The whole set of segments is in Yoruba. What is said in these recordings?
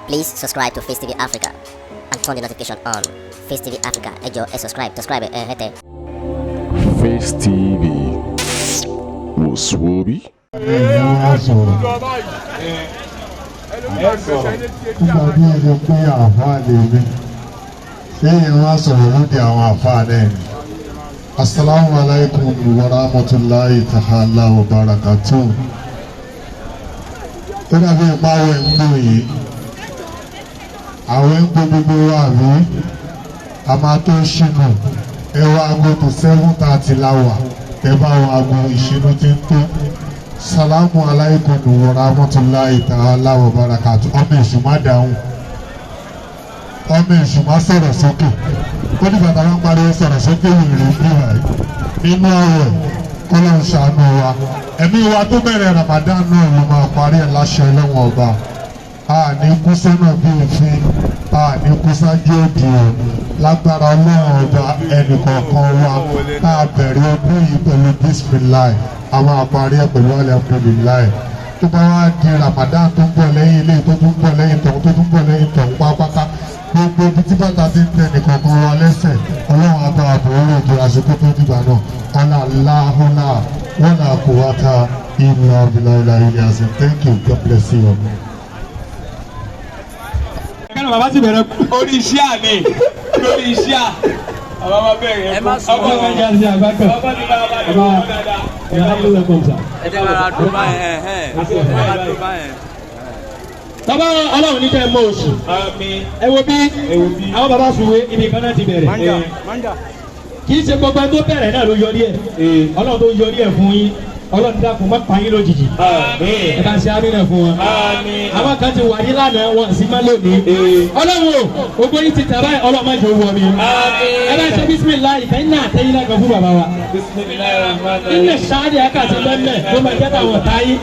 Please subscribe to Facetv Africa and turn the notification on. Facetv Africa, ẹ jọ̀ọ́ subscribe hete. Face TV was Swoby. Assalamu alaikum wa rahmatullahi ta'ala wa barakatuh. Ó dàbí ìpáwọ̀ ìgbò yìí. Àwọn ìgbò gbogbo wà rí. A máa tó ṣínú. Ẹ wá aago tó 7:30 láwà. Ẹ bá wọn aago ìṣínú tí ń tó. Salamu alaikum wa rahmatullahi ta'ala wa barakatuh. Ọmọ èṣù má dáhùn. Ọmọ èṣù má sọ̀rọ̀ sókè. Ó ní bàtà máa ń pariwo sọ̀rọ̀ sókè wèrè bí wàyí. Nínú ọ̀rọ̀ kọ́lọ́ ń ṣàánú wa. Ẹ̀mí wa tó bẹ̀rẹ̀ Ramadan náà ló máa parí ẹ̀ láṣẹ Ọlọ́run ọba. A ní kú sọ́nà bí òfin, a ní kú sájú òdì o. Lágbára Ọlọ́run ọba ẹnìkọ̀ọ̀kan wa ká bẹ̀rẹ̀ ọdún yìí pẹ̀lú bísímíláì. A máa parí ẹ̀ pẹ̀lú alhamdulilayi. Tó bá wá di Ramadan tó ń bọ̀ lẹ́yìn ilé tó tún bọ̀ lẹ́yìn tọ̀hún tó tún bọ̀ lẹ́yìn tọ̀hún pápáká. Gbogbo ibi tí bàtà ti ń tẹ nìkankan wa lẹ́sẹ̀ Ọlọ́run àbá àbúrò ètò àsìkò tó dìgbà náà ọ̀làláhùnà wọn là kó wá ká ìlú abilà ilé àṣẹ. Thank you, God bless you. Kánà bàbá ti bẹ̀rẹ̀ orí iṣẹ́ àmì lórí iṣẹ́ à. Àwọn ọmọ bẹ̀rẹ̀ yẹn kó ọkọ̀ ọ̀gá ti àgbàkọ̀. Ọkọ̀ ti bá wa bá yẹn dáadáa. Ẹ jẹ́ bàrà dùn báyẹn. Bàbá Ọlọ́run ní kẹ́ ẹ mọ oṣù. Ẹ wo bí àwọn bàbá sùnwé ibi kan náà ti bẹ̀rẹ̀. Kì í ṣe gbogbo ẹni tó bẹ̀rẹ̀ náà ló yọrí ẹ̀. Ọlọ́run tó yọrí ẹ̀ fún yín. Ọlọ́run dákun má pa yín lójijì. Ẹ bá ṣe àmì náà fún wọn. Àwọn kan ti wà ní lánàá wọn sì máa lónìí. Ọlọ́run o, gbogbo yín ti tẹ̀ báyìí Ọlọ́run má jẹ́ owó mi. Ẹ bá ṣe bísímìláì ìfẹ́ iná àtẹ́yìn náà kan fún bàbá wa. Inna ṣáàdì aka ti lẹ́mẹ̀ tó máa jẹ́ táwọn táyé.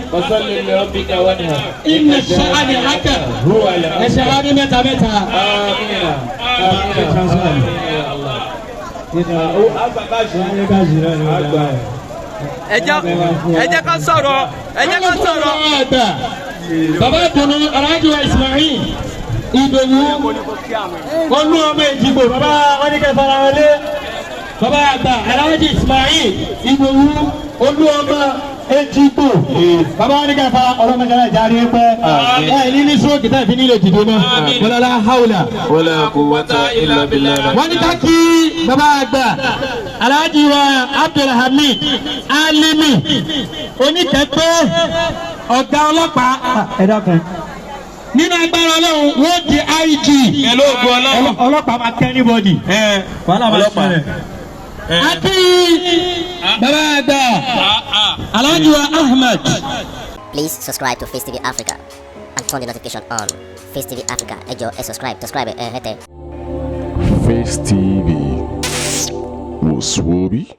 Inna ṣáàdì aka ẹ̀ṣẹ̀ wa ní mẹ́ta. Ẹ jẹ́ ká sọ̀rọ̀. Bàbá ìdùnnú Alhaji wa Ismail Ìdòwú olú ọmọ Èjìgbò bàbá wọn ní kẹfà ara wọlé. Bàbá àgbà Alhaji Ismail Ìdòwú olú ọmọ Èjìgbò bàbá wọn ní kẹfà ọlọ́mọdé jáde pẹ́. Ẹ ní ní sọ́ọ̀kì tá ìfi nílò dìde mọ́. Wala hawla wala quwwata illa billah. wọ́n ní ká kí bàbá àgbà Alhaji wa Abdulhamid Alimi oníkẹ́pẹ́ ọ̀gá ọlọ́pàá ẹ̀dọ́kan nínú agbára Ọlọ́run wọ́n di IG ọlọ́pàá máa kẹ́ anybody wàhálà máa ṣẹlẹ̀. Àti bàbá àgbà Alhaji wa Ahmed. Please subscribe to Facetv Africa and turn the notification on. Facetv Africa, ẹ jọ̀ọ́ subscribe hete. Face TV was Swoby.